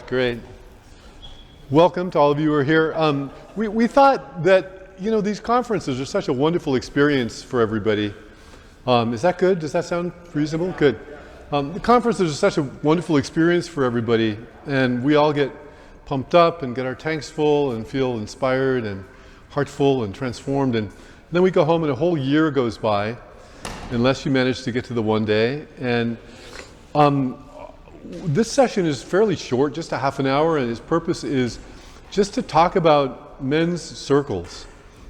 Great. Welcome to all of you who are here. We thought that, you know, these conferences are such a wonderful experience for everybody. Is that good? Does that sound reasonable? Good. The conferences are such a wonderful experience for everybody, and we all get pumped up and get our tanks full and feel inspired and heartful and transformed, and then we go home and a whole year goes by, unless you manage to get to the one day. And this session is fairly short, just a half an hour, and its purpose is just to talk about men's circles,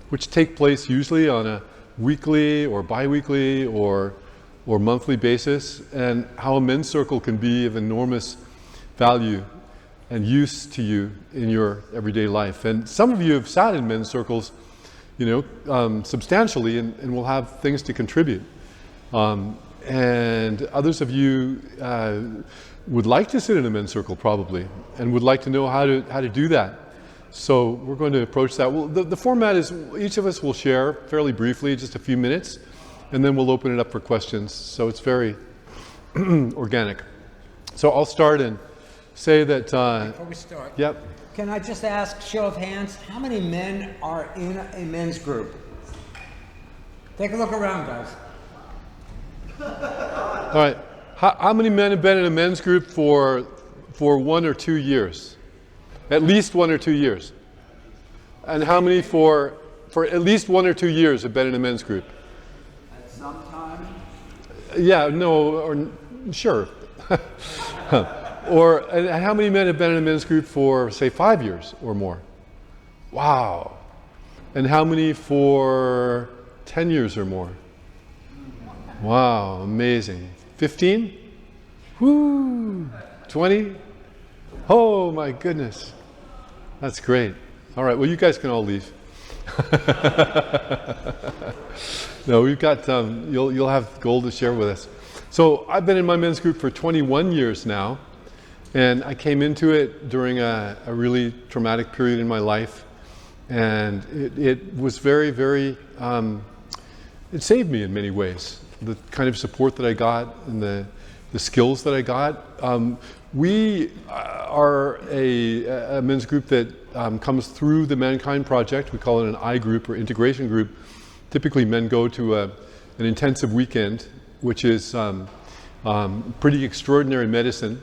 which take place usually on a weekly or bi-weekly or monthly basis, and how a men's circle can be of enormous value and use to you in your everyday life. And some of you have sat in men's circles, you know, substantially, and will have things to contribute. And others of you would like to sit in a men's circle probably, and would like to know how to do that. So we're going to approach that. Well, the format is each of us will share fairly briefly, just a few minutes, and then we'll open it up for questions. So it's very organic. So I'll start and say that... Before we start, yep. Can I just ask, show of hands, how many men are in a men's group? Take a look around, guys. All right. How many men have been in a men's group for 1 or 2 years? At least 1 or 2 years. And how many for at least 1 or 2 years have been in a men's group? At some time? Yeah, no, or sure. Or and how many men have been in a men's group for, say, 5 years or more? Wow. And how many for 10 years or more? Wow, amazing. 15? Woo! 20? Oh my goodness. That's great. All right, well, you guys can all leave. No, we've got, you'll have gold to share with us. So I've been in my men's group for 21 years now, and I came into it during a really traumatic period in my life, and it was very, very, it saved me in many ways. The kind of support that I got and the skills that I got. We are a men's group that comes through the Mankind Project. We call it an I group or integration group. Typically men go to an intensive weekend, which is pretty extraordinary medicine,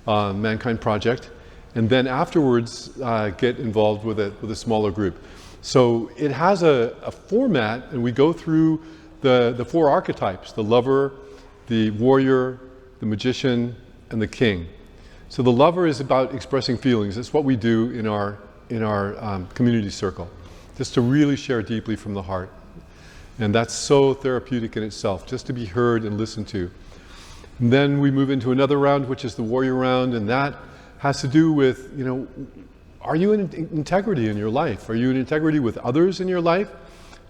Mankind Project, and then afterwards get involved with a smaller group. So it has a format, and we go through the 4 archetypes: the lover, the warrior, the magician, and the king. So the lover is about expressing feelings. It's what we do in our community circle, just to really share deeply from the heart. And that's so therapeutic in itself, just to be heard and listened to. And then we move into another round, which is the warrior round, and that has to do with, you know, are you in integrity in your life? Are you in integrity with others in your life?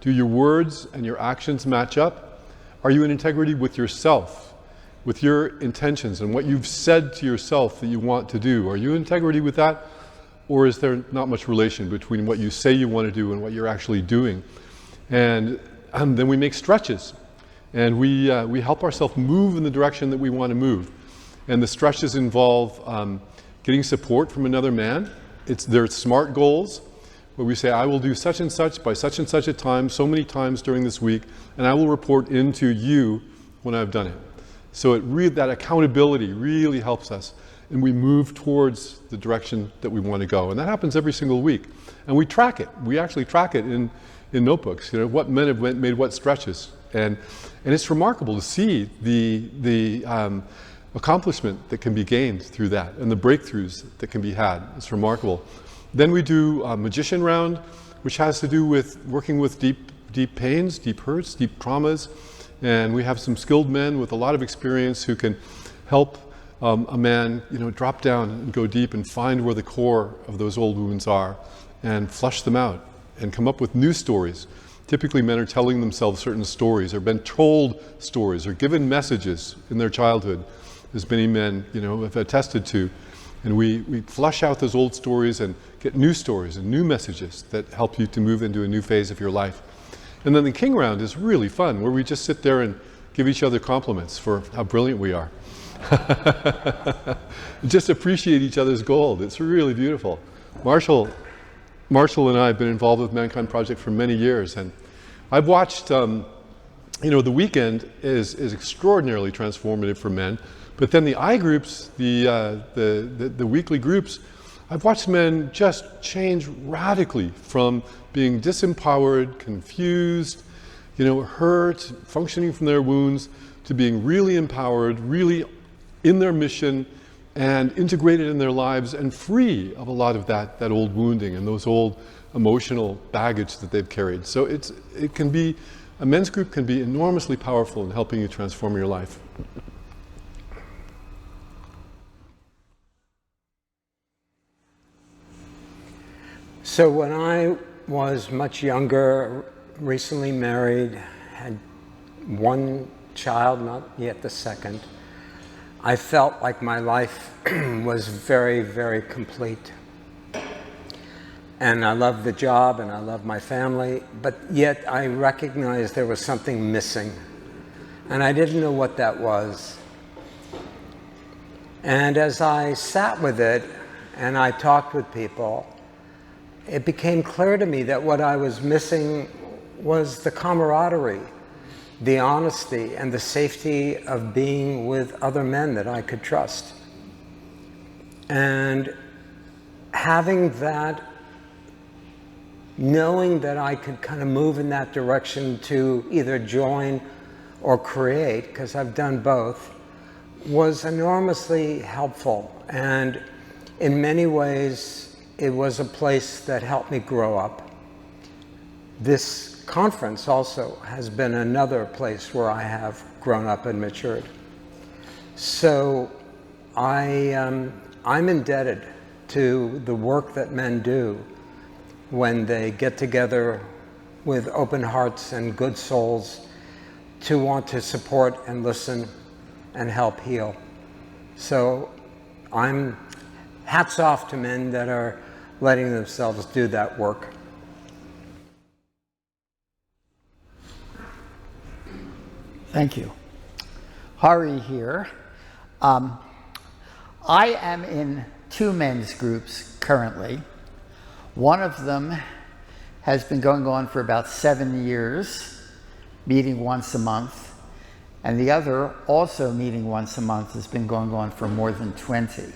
Do your words and your actions match up? Are you in integrity with yourself, with your intentions and what you've said to yourself that you want to do? Are you in integrity with that? Or is there not much relation between what you say you want to do and what you're actually doing? And then we make stretches, and we help ourselves move in the direction that we want to move. And the stretches involve getting support from another man. They're SMART goals, where we say, I will do such and such by such and such a time, so many times during this week, and I will report into you when I've done it. So that accountability really helps us, and we move towards the direction that we want to go. And that happens every single week. And we track it. We actually track it in notebooks, you know, what men have made what stretches. And it's remarkable to see the accomplishment that can be gained through that, and the breakthroughs that can be had. It's remarkable. Then we do a magician round, which has to do with working with deep pains, deep hurts, deep traumas. And we have some skilled men with a lot of experience who can help a man, you know, drop down and go deep and find where the core of those old wounds are and flush them out and come up with new stories. Typically men are telling themselves certain stories, or been told stories, or given messages in their childhood, as many men, you know, have attested to. And we flush out those old stories and get new stories and new messages that help you to move into a new phase of your life. And then the king round is really fun, where we just sit there and give each other compliments for how brilliant we are. Just appreciate each other's gold. It's really beautiful. Marshall and I have been involved with Mankind Project for many years, and I've watched, the weekend is extraordinarily transformative for men, but then the I groups, the weekly groups, I've watched men just change radically from being disempowered, confused, hurt, functioning from their wounds, to being really empowered, really in their mission, and integrated in their lives and free of a lot of that old wounding and those old emotional baggage that they've carried. So a men's group can be enormously powerful in helping you transform your life. So when I was much younger, recently married, had one child, not yet the second, I felt like my life was very, very complete. And I loved the job and I loved my family, but yet I recognized there was something missing. And I didn't know what that was. And as I sat with it and I talked with people, it became clear to me that what I was missing was the camaraderie, the honesty, and the safety of being with other men that I could trust. And having that, knowing that I could kind of move in that direction to either join or create, because I've done both, was enormously helpful. And in many ways, it was a place that helped me grow up. This conference also has been another place where I have grown up and matured. So I'm indebted to the work that men do when they get together with open hearts and good souls to want to support and listen and help heal. So hats off to men that are letting themselves do that work. Thank you. Hari here. I am in 2 men's groups currently. One of them has been going on for about 7 years, meeting once a month, and the other, also meeting once a month, has been going on for more than 20.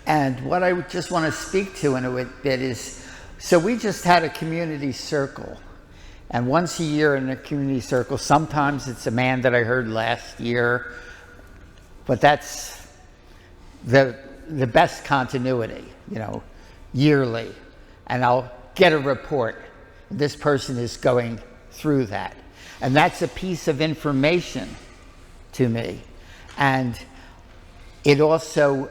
And what I just want to speak to in a bit is, so we just had a community circle. And once a year in a community circle, sometimes it's a man that I heard last year, but that's the best continuity, yearly. And I'll get a report. This person is going through that. And that's a piece of information to me. And it also,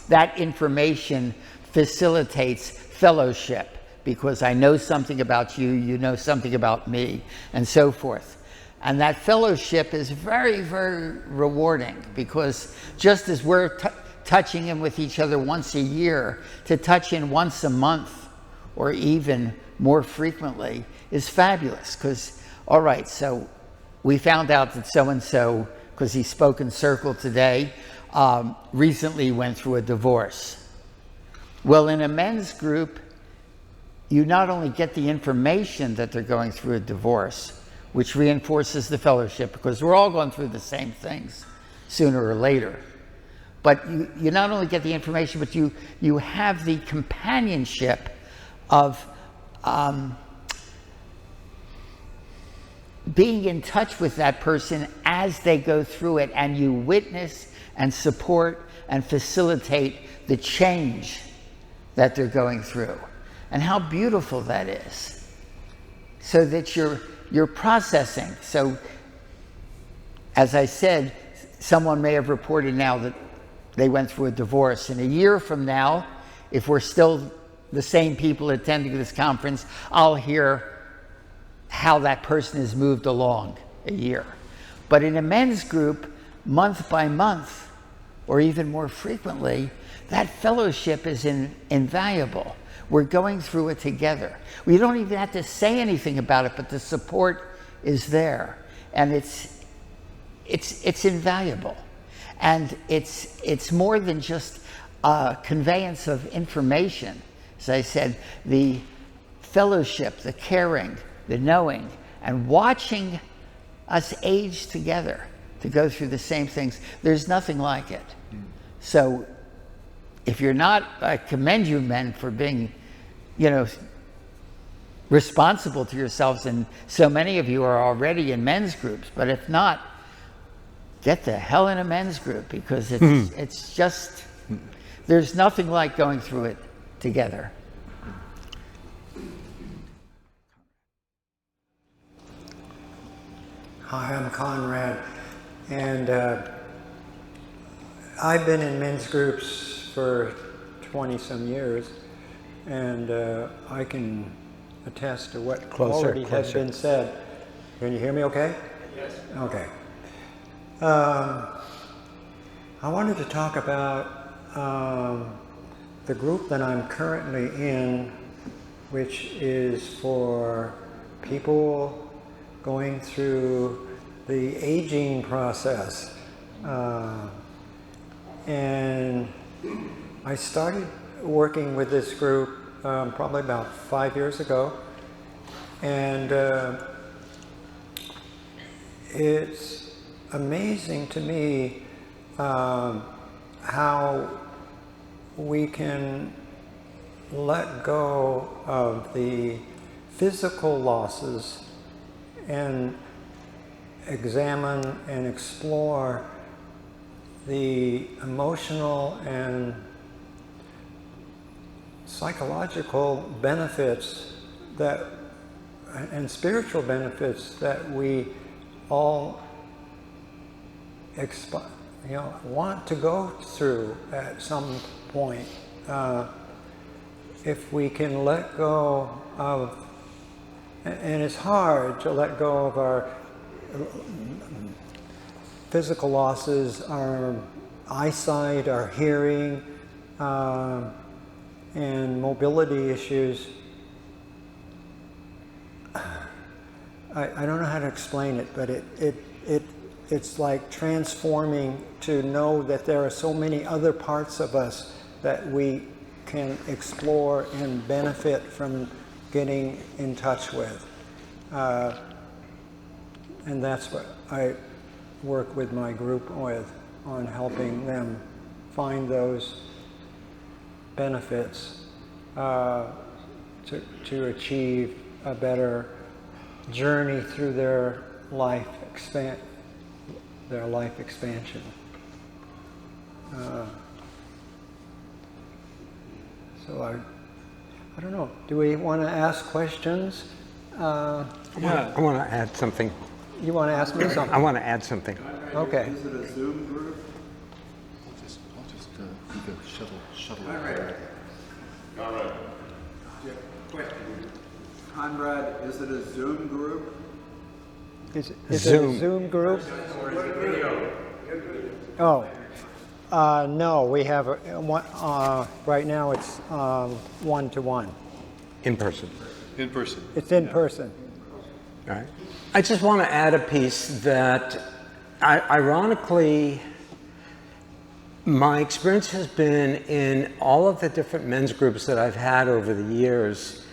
that information facilitates fellowship, because I know something about you, you know something about me, and so forth. And that fellowship is very, very rewarding, because just as we're touching in with each other once a year, to touch in once a month or even more frequently is fabulous. Because, all right, so we found out that so-and-so, because he spoke in circle today, recently went through a divorce. Well, in a men's group, you not only get the information that they're going through a divorce, which reinforces the fellowship, because we're all going through the same things sooner or later. But you not only get the information, but you have the companionship of being in touch with that person as they go through it, and you witness and support and facilitate the change that they're going through. And how beautiful that is. So that you're processing. So, as I said, someone may have reported now that they went through a divorce. And a year from now, if we're still the same people attending this conference, I'll hear how that person has moved along a year. But in a men's group, month by month, or even more frequently, that fellowship is invaluable. We're going through it together. We don't even have to say anything about it, but the support is there. and it's invaluable, and it's more than just a conveyance of information. As I said, the fellowship, the caring, the knowing, and watching us age together to go through the same things. There's nothing like it. So if you're not, I commend you men for being, responsible to yourselves, and so many of you are already in men's groups, but if not, get the hell in a men's group, because it's just, there's nothing like going through it together. Hi, I'm Conrad, and I've been in men's groups for 20-some years, and I can attest to what already has been said. Can you hear me okay? Yes. Okay. I wanted to talk about the group that I'm currently in, which is for people going through the aging process. And I started working with this group probably about 5 years ago, and it's amazing to me how we can let go of the physical losses and examine and explore the emotional and psychological benefits that, and spiritual benefits that we all want to go through at some point. If we can let go of, and it's hard to let go of our physical losses, our eyesight, our hearing, and mobility issues. I don't know how to explain it, but it's like transforming to know that there are so many other parts of us that we can explore and benefit from getting in touch with. And that's what I work with my group with, on helping them find those benefits to achieve a better journey through their life expansion. So I don't know. Do we want to ask questions? I want to add something. You want to ask me something? I want to add something. Okay. Is it a Zoom group? I'll just you go shuttle. All right. Question. Conrad, is it a Zoom group? Is it a Zoom group? Oh, no. We have one. Right now, it's one-to-one. In person. In person. It's in person. All right. I just want to add a piece that, ironically, my experience has been in all of the different men's groups that I've had over the years.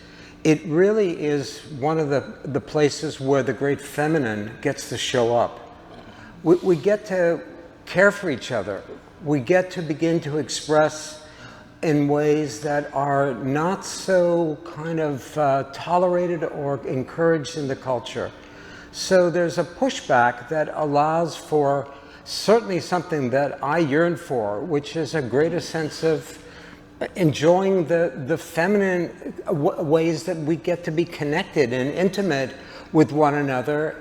It really is one of the places where the great feminine gets to show up. We get to care for each other. We get to begin to express in ways that are not so kind of tolerated or encouraged in the culture. So there's a pushback that allows for certainly something that I yearn for, which is a greater sense of enjoying the feminine ways that we get to be connected and intimate with one another,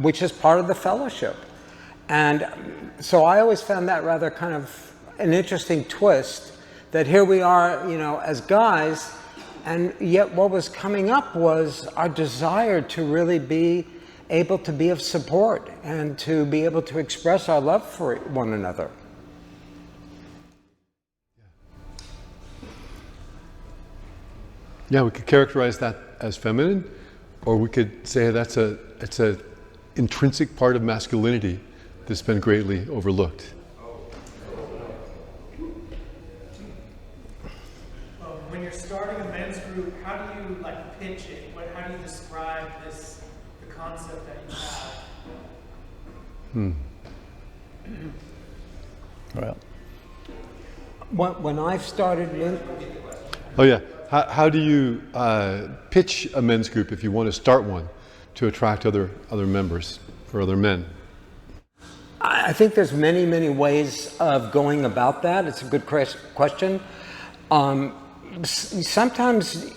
which is part of the fellowship. And so I always found that rather kind of an interesting twist, that here we are, as guys, and yet what was coming up was our desire to really be able to be of support and to be able to express our love for one another. Yeah, we could characterize that as feminine, or we could say it's a intrinsic part of masculinity that's been greatly overlooked. When you're starting a men's group, how do you pitch it? How do you describe the concept that you have? Well, When I started Oh yeah, how do you pitch a men's group if you want to start one to attract other members or other men? I think there's many ways of going about that. It's a good question. Sometimes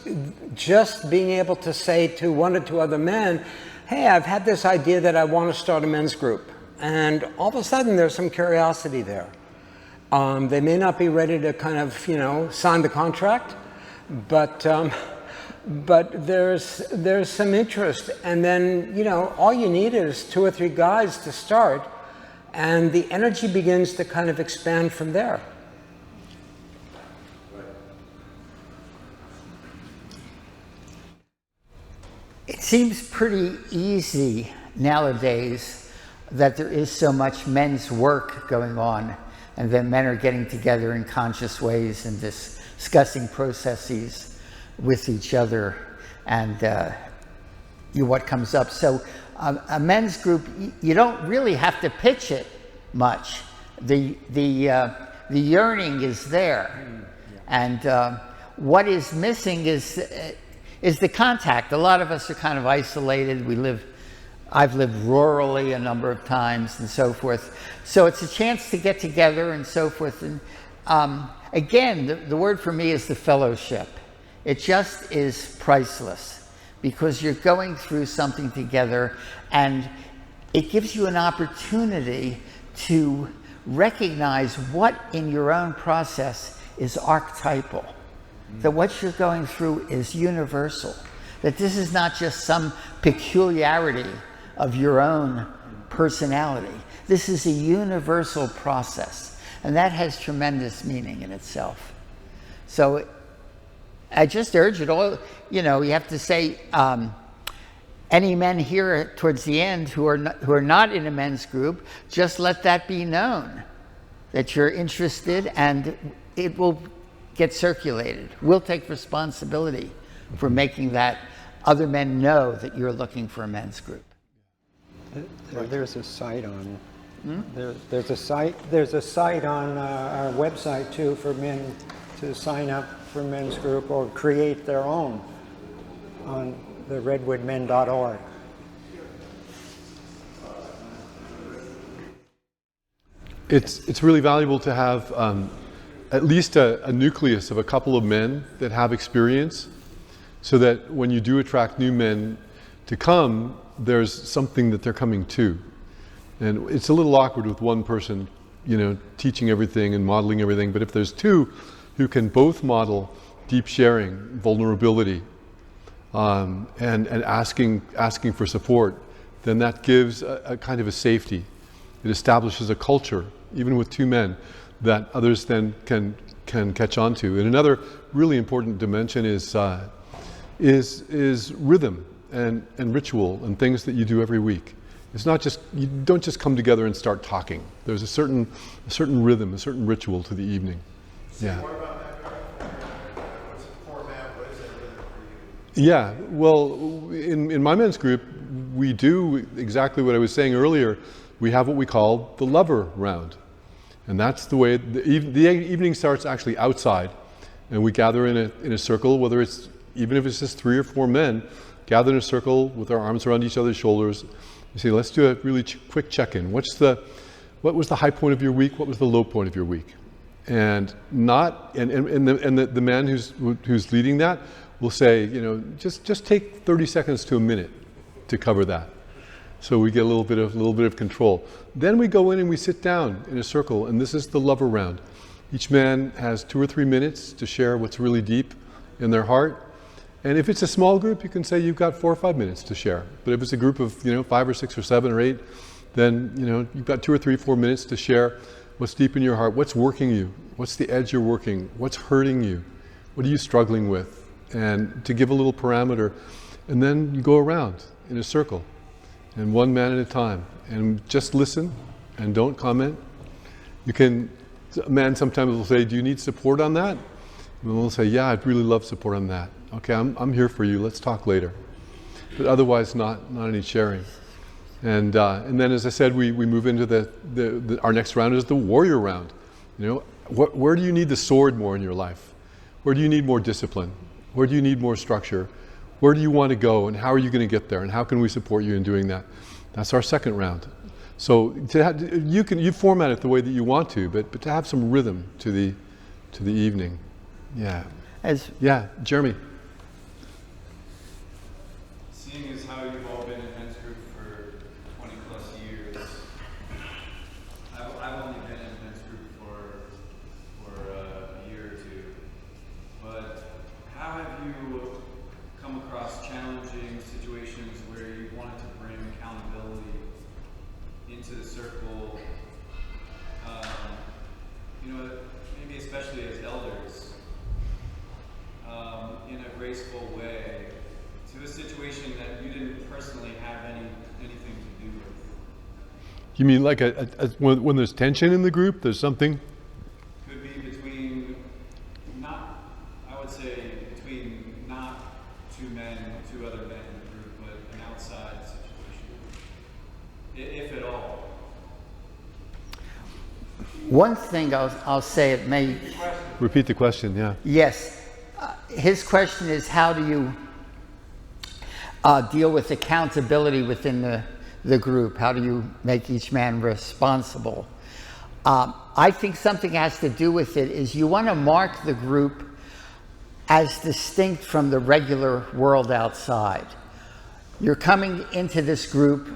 just being able to say to one or two other men, hey, I've had this idea that I want to start a men's group. And all of a sudden there's some curiosity there. They may not be ready to kind of, sign the contract, but there's some interest. And then, all you need is 2 or 3 guys to start, and the energy begins to kind of expand from there. it seems pretty easy nowadays that there is so much men's work going on, and that men are getting together in conscious ways and discussing processes with each other and what comes up. So a men's group, you don't really have to pitch it much. The yearning is there, and what is missing is the contact. A lot of us are kind of isolated. I've lived rurally a number of times and so forth. So it's a chance to get together and so forth. And again, the word for me is the fellowship. It just is priceless because you're going through something together, and it gives you an opportunity to recognize what in your own process is archetypal, that what you're going through is universal, that this is not just some peculiarity of your own personality. This is a universal process, and that has tremendous meaning in itself. So I just urge it all, you have to say, any men here towards the end who are not in a men's group, just let that be known, that you're interested, and it will get circulated. We'll take responsibility for making that other men know that you're looking for a men's group. There's a site on. There's a site on our website too for men to sign up for men's group or create their own on the redwoodmen.org. It's really valuable to have at least a nucleus of a couple of men that have experience, so that when you do attract new men to come, there's something that they're coming to. And it's a little awkward with one person, teaching everything and modeling everything, but if there's two who can both model deep sharing, vulnerability, and asking for support, then that gives a kind of a safety. It establishes a culture, even with two men, that others then can catch on to. And another really important dimension is rhythm and ritual and things that you do every week. It's not just, you don't just come together and start talking. There's a certain rhythm, a certain ritual to the evening. Yeah. What about that, Garth? What's a format? What is that rhythm for you? Yeah, well, in my men's group, we do exactly what I was saying earlier. We have what we call the lover round. And that's the way, the evening starts actually outside. And we gather in a circle, even if it's just 3 or 4 men, gather in a circle with our arms around each other's shoulders. You say, let's do a really quick check-in. What was the high point of your week? What was the low point of your week? And the man who's leading that will say, just take 30 seconds to a minute to cover that. So we get a little bit of control. Then we go in and we sit down in a circle, and this is the lover round. Each man has 2 or 3 minutes to share what's really deep in their heart. And if it's a small group, you can say you've got 4 or 5 minutes to share. But if it's a group of 5 or 6 or 7 or 8, then you've got 2 or 3, 4 minutes to share what's deep in your heart, what's working you, what's the edge you're working, what's hurting you, what are you struggling with, and to give a little parameter. And then you go around in a circle. and one man at a time, and just listen and don't comment. You can, a man sometimes will say, do you need support on that? And we'll say, yeah, I'd really love support on that. Okay, I'm here for you, let's talk later. But otherwise, not any sharing. And then, as I said, we move into our next round is the warrior round. You know, where do you need the sword more in your life? Where do you need more discipline? Where do you need more structure? Where do you want to go, and how are you going to get there, and how can we support you in doing that? That's our second round. So you format it the way that you want to, but to have some rhythm to the evening. Yeah. Yeah, Jeremy. Seeing as how you've all been in men's group for 20 plus years, I've only been in men's group for a year or two, but how have you come across challenging situations where you wanted to bring accountability into the circle, you know, maybe especially as elders, in a graceful way, to a situation that you didn't personally have anything to do with? You mean like when there's tension in the group, there's something? Could be between not two other men in the group, but an outside situation, if at all. One thing I'll say, it may... Repeat the question, yeah. Yes. His question is, how do you deal with accountability within the group? How do you make each man responsible? I think something has to do with it is you want to mark the group as distinct from the regular world outside. You're coming into this group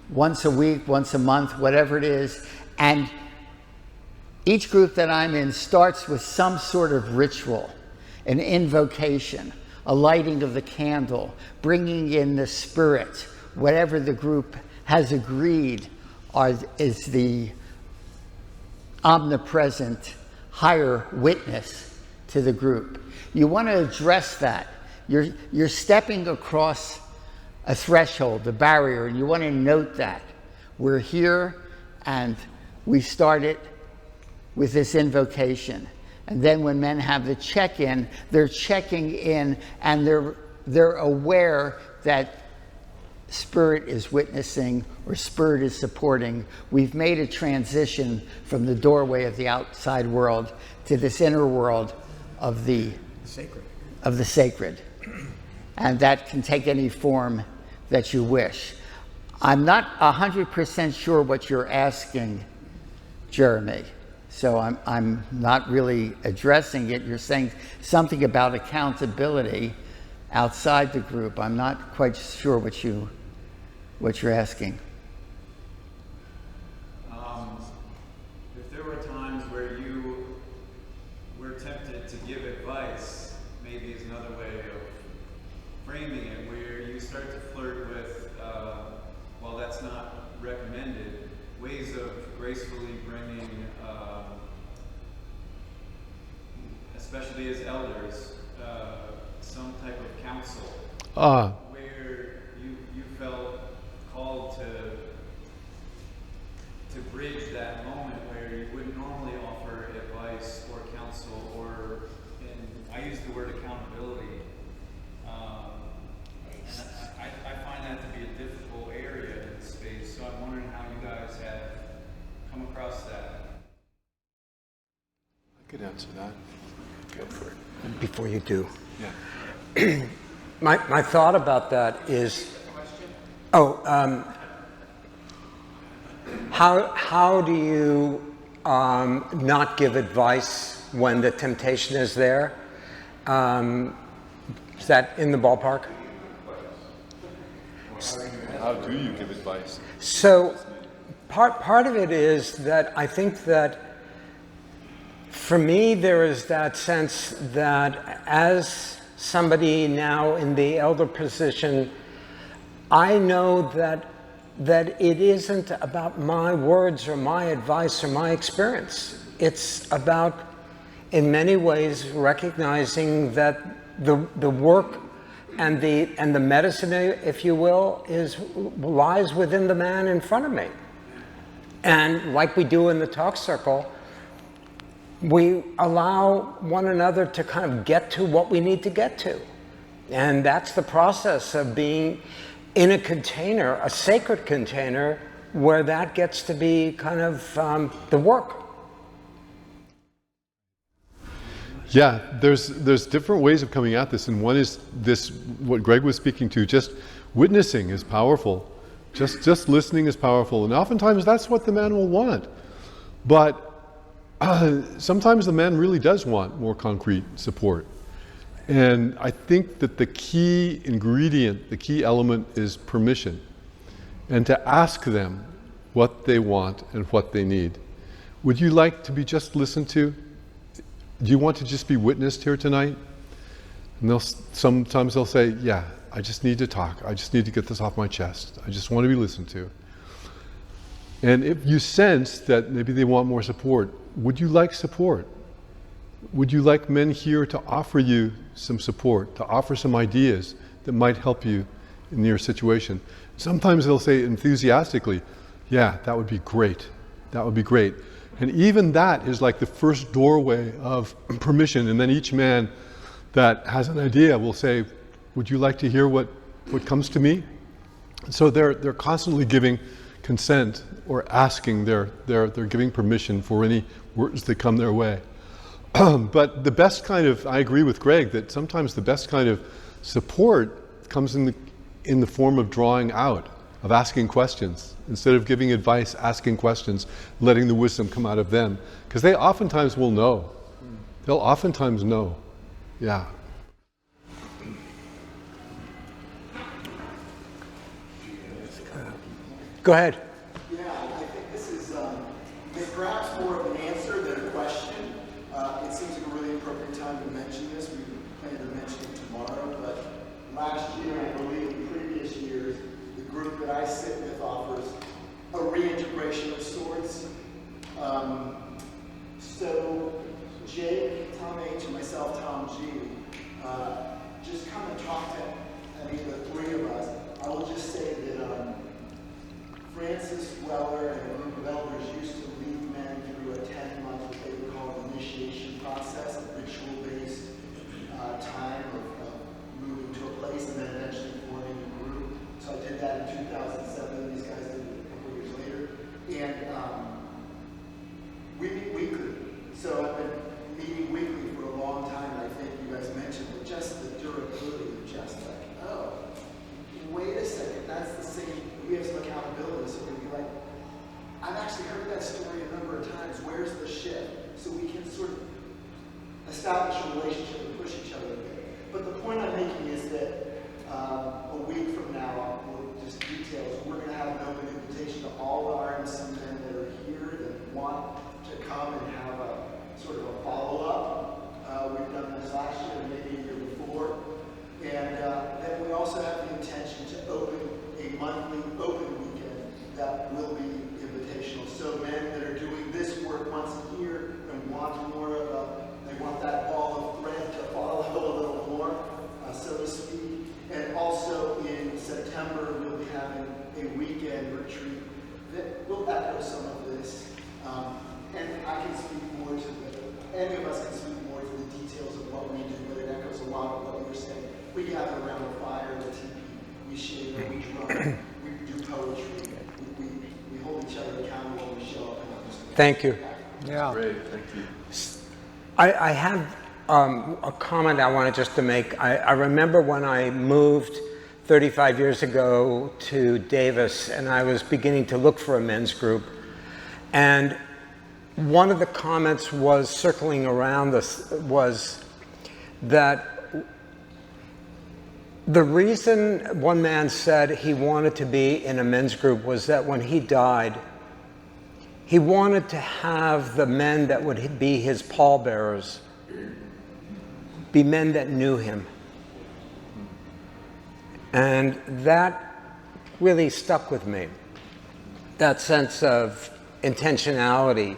once a week, once a month, whatever it is, and each group that I'm in starts with some sort of ritual, an invocation, a lighting of the candle, bringing in the spirit, whatever the group has agreed is the omnipresent higher witness to the group. You want to address that. You're stepping across a threshold, a barrier, and you want to note that. We're here and we started with this invocation. And then when men have the check-in, they're checking in and they're aware that Spirit is witnessing or Spirit is supporting. We've made a transition from the doorway of the outside world to this inner world of the sacred. And that can take any form that you wish. I'm not 100% sure what you're asking, Jeremy. So I'm not really addressing it. You're saying something about accountability outside the group. I'm not quite sure what you're asking. If there were times where you were tempted to give advice, maybe is another way of framing it, where you start to flirt with, while that's not recommended, ways of gracefully bringing, especially as elders, some type of counsel, where you felt called to bridge that moment where you wouldn't normally offer advice or counsel, or, and I use the word accountability, and I find that to be a difficult area in the space, so I'm wondering how you guys have come across that. I could answer that. Go for it. Before you do. Yeah. My thought about that is, how do you not give advice when the temptation is there? Is that in the ballpark? How do you give advice? So part of it is that I think that for me, there is that sense that as somebody now in the elder position, I know that it isn't about my words or my advice or my experience. It's about, in many ways, recognizing that the work and the medicine, if you will, lies within the man in front of me. And like we do in the talk circle, we allow one another to kind of get to what we need to get to. And that's the process of being in a container, a sacred container, where that gets to be kind of the work. Yeah, there's different ways of coming at this, and one is this, what Greg was speaking to, just witnessing is powerful. Just listening is powerful, and oftentimes that's what the man will want. But sometimes the man really does want more concrete support. And I think that the key ingredient, the key element is permission, and to ask them what they want and what they need. Would you like to be just listened to? Do you want to just be witnessed here tonight? And sometimes they'll say, yeah, I just need to talk. I just need to get this off my chest. I just want to be listened to. And if you sense that maybe they want more support, would you like support? Would you like men here to offer you some support, to offer some ideas that might help you in your situation? Sometimes they'll say enthusiastically, yeah, that would be great. That would be great. And even that is like the first doorway of permission. And then each man that has an idea will say, would you like to hear what comes to me? So they're constantly giving consent or asking, they're giving permission for any words that come their way. But the best kind of, I agree with Greg, that sometimes the best kind of support comes in the form of drawing out, of asking questions. Instead of giving advice, asking questions, letting the wisdom come out of them. Because they oftentimes will know. They'll oftentimes know. Yeah. Go ahead. Yeah, I think this is perhaps more of an answer than a question. It seems like a really appropriate time to mention this. We plan to mention it tomorrow, but last year, I believe in previous years, the group that I sit with offers a reintegration of sorts. So Jake, Tom H, and myself, Tom G, just come and talk to any of the three of us. I will just say that Francis Weller and a group of elders used to lead men through a 10-month, what they would call an initiation process, a ritual-based time of moving to a place and then eventually forming a group. So I did that in 2007, these guys did it a couple years later. And we meet weekly. So I've been meeting weekly for a long time, and I think you guys mentioned it, just the durability of just like, oh, wait a second, that's the same. We have some accountability, so we'd be like, I've actually heard that story a number of times. Where's the shift? So we can sort of establish a relationship and push each other a bit. But the point I'm making is that a week from now, just details, we're going to have an open invitation to all the RMC men that are here that want to come and have a sort of a follow-up. We've done this last year and maybe a year before. And then we also have the intention to open a monthly open weekend that will be invitational. So men that are doing this work once a year and want more of they want that ball of thread to follow a little more, so to speak. And also in September, we'll be having a weekend retreat that will echo some of this. And I can speak more to any of us can speak more to the details of what we do, but it echoes a lot of what you were saying. We gather around a fire, the teepee, we shave, we drum, we do poetry, we hold each other accountable, we show up and understand. Thank you. Yeah. Great, thank you. I have a comment I wanted just to make. I remember when I moved 35 years ago to Davis, and I was beginning to look for a men's group. And one of the comments was circling around this was that the reason one man said he wanted to be in a men's group was that when he died, he wanted to have the men that would be his pallbearers be men that knew him. And that really stuck with me. That sense of intentionality,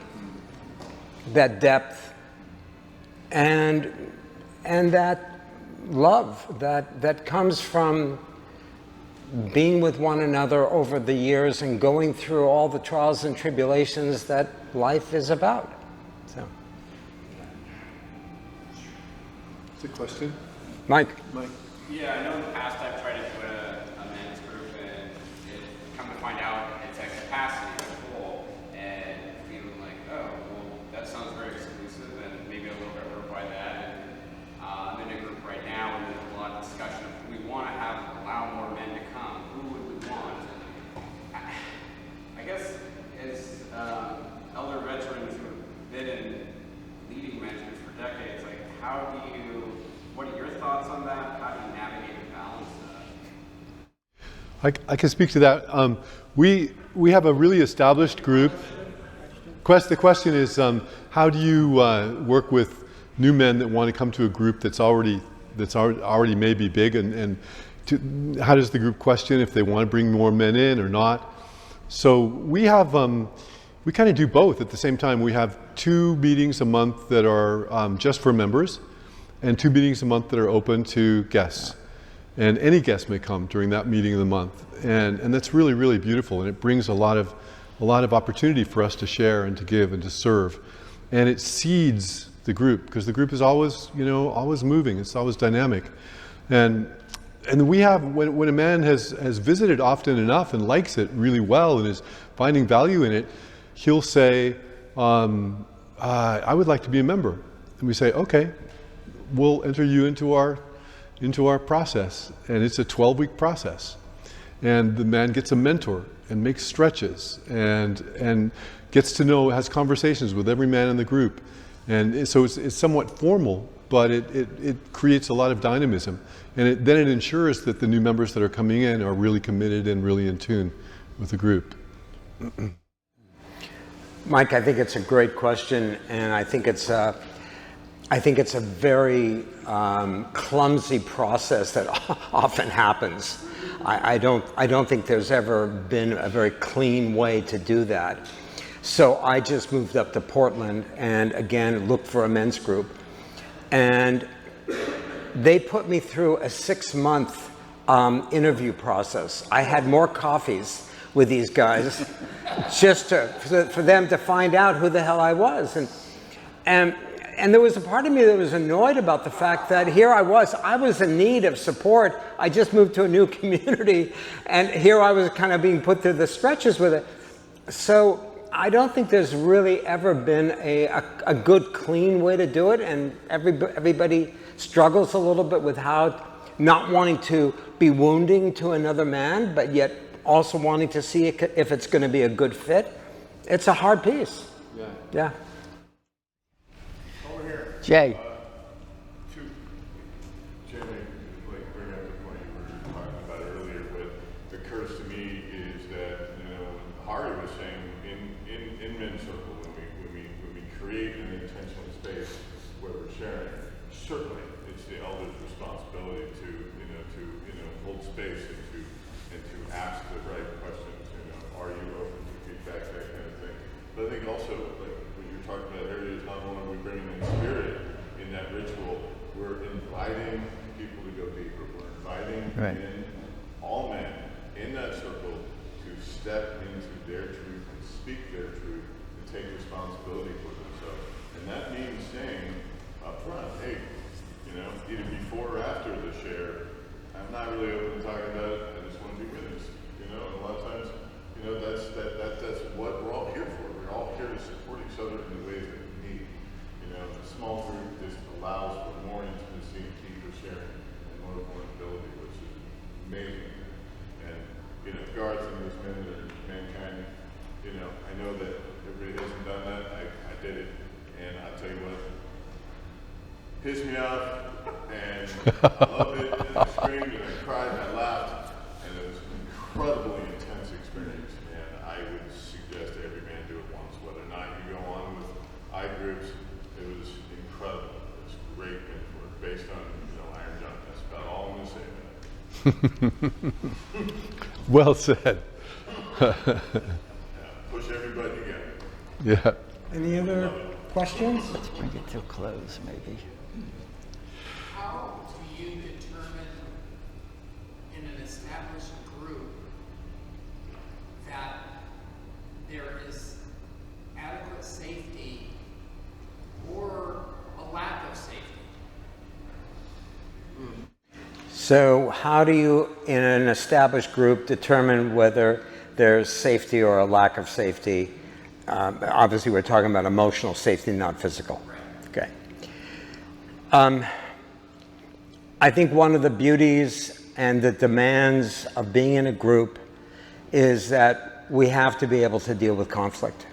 that depth, and that love that comes from being with one another over the years and going through all the trials and tribulations that life is about. So, It's a question. Mike. Yeah, I know in the past I've tried to do a men's group, and come to find out it's at capacity, it's full, and feeling like, oh, well, that sounds very exclusive, and maybe a little bit hurt by that. And I'm in a group right now, and there's a lot of discussion of we want to allow more men to come. Who would we want? And I guess as elder veterans who've been in leading men's groups for decades, like what are your thoughts on that? How do you navigate and balance that? I can speak to that. We have a really established group. The question is, how do you work with new men that want to come to a group that's already maybe big, and how does the group question if they want to bring more men in or not? So we have we kind of do both at the same time. We have 2 meetings a month that are just for members, and 2 meetings a month that are open to guests. And any guest may come during that meeting of the month. And that's really, really beautiful. And it brings a lot of opportunity for us to share and to give and to serve. And it seeds the group, because the group is always, always moving. It's always dynamic. And we have, when a man has visited often enough and likes it really well and is finding value in it, he'll say, I would like to be a member. And we say, okay, we'll enter you into our process, and it's a 12-week process. And the man gets a mentor and makes stretches and gets to know, has conversations with every man in the group. And so it's somewhat formal, but it creates a lot of dynamism. And then it ensures that the new members that are coming in are really committed and really in tune with the group. Mike, I think it's a great question, and I think it's a very clumsy process that often happens. I don't think there's ever been a very clean way to do that. So I just moved up to Portland and again looked for a men's group, and they put me through a 6-month interview process. I had more coffees with these guys just for them to find out who the hell I was. And there was a part of me that was annoyed about the fact that here I was in need of support. I just moved to a new community, and here I was kind of being put through the stretches with it. So I don't think there's really ever been a good, clean way to do it, and everybody struggles a little bit with how not wanting to be wounding to another man, but yet also wanting to see if it's going to be a good fit. It's a hard piece. Yeah. Jay. Jamie, bring up the point you were talking about earlier. What occurs to me is that, Hari was saying in men's circle, when we create an intentional space where we're sharing, certainly it's the elder's responsibility to hold space and to ask the right questions. Are you open to feedback, that kind of thing. But I think also, like what you're talking about, areas not only are we bringing in spirit in that ritual, we're inviting people to go deeper. We're inviting in all men in that circle to step into their truth and speak their truth and take responsibility for themselves. And that means saying up front, hey, either before or after the share, I'm not really open to talking about it. I just want to be witnessed. And a lot of times, that's what we're all here for. We're all here to support each other in the ways that we need. A small group just allows for more intimacy, deeper sharing, and more vulnerability, which is amazing. And Garth and his men and mankind, I know that everybody hasn't done that. I did it, and I'll tell you what, pissed me off, and I loved it, and I screamed, and I cried, and I laughed, and it was an incredibly intense experience. And I would suggest every man do it once, whether or not you go on with I-groups. It was incredible. It was great mentor based on Iron John. That's about all I'm going to say. Well said. Push everybody together. Yeah. Any other questions? Let's bring it to a close, maybe. How do you So how do you, in an established group, determine whether there's safety or a lack of safety? Obviously, we're talking about emotional safety, not physical. Okay. I think one of the beauties and the demands of being in a group is that we have to be able to deal with conflict.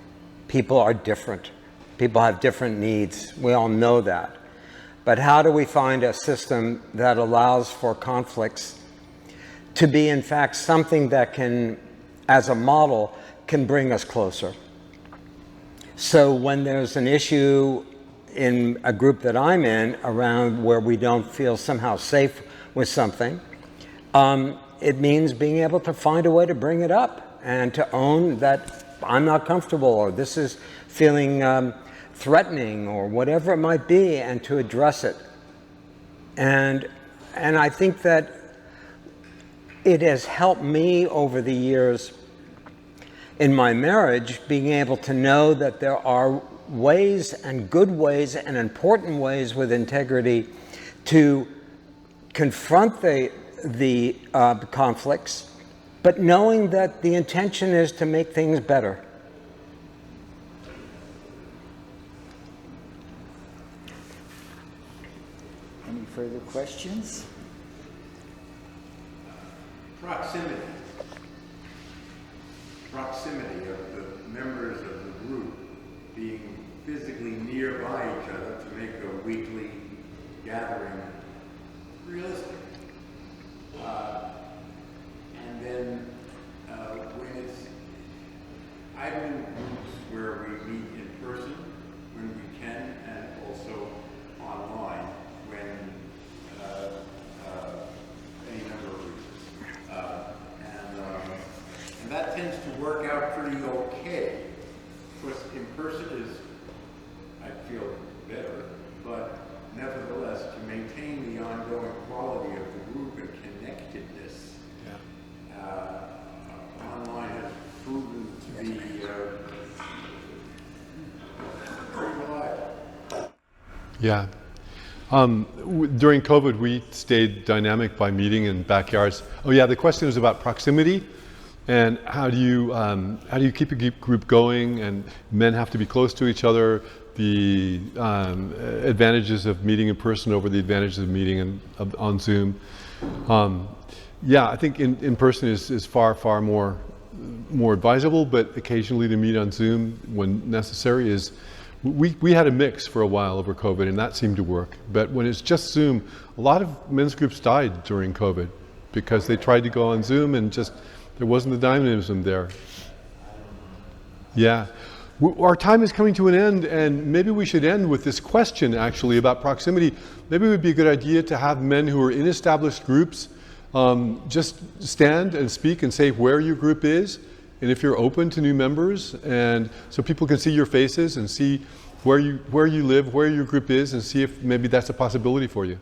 People are different. People have different needs. We all know that. But how do we find a system that allows for conflicts to be, in fact, something that can, as a model, can bring us closer? So when there's an issue in a group that I'm in around where we don't feel somehow safe with something, it means being able to find a way to bring it up and to own that I'm not comfortable, or this is feeling threatening, or whatever it might be, and to address it. And I think that it has helped me over the years in my marriage, being able to know that there are ways, and good ways, and important ways with integrity to confront the conflicts, but knowing that the intention is to make things better. Any further questions? Proximity. Proximity of the members of the group being physically nearby each other to make a weekly gathering realistic. And then when it's, I've been in groups where we meet in person when we can, and also online when any number of reasons. And that tends to work out pretty okay. Of course, in person is, I feel, better, but nevertheless, to maintain the ongoing quality of the group and connectedness, online has proven to be pretty reliable. Yeah. During COVID, we stayed dynamic by meeting in backyards. Oh yeah, the question was about proximity, and how do you keep a group going? And men have to be close to each other. The advantages of meeting in person over the advantages of meeting on Zoom. Yeah, I think in person is far more advisable, but occasionally to meet on Zoom when necessary is. We had a mix for a while over COVID, and that seemed to work. But when it's just Zoom, a lot of men's groups died during COVID because they tried to go on Zoom and just there wasn't the dynamism there. Yeah. Our time is coming to an end, and maybe we should end with this question actually about proximity. Maybe it would be a good idea to have men who are in established groups just stand and speak and say where your group is, and if you're open to new members, and so people can see your faces and see where you live, where your group is, and see if maybe that's a possibility for you.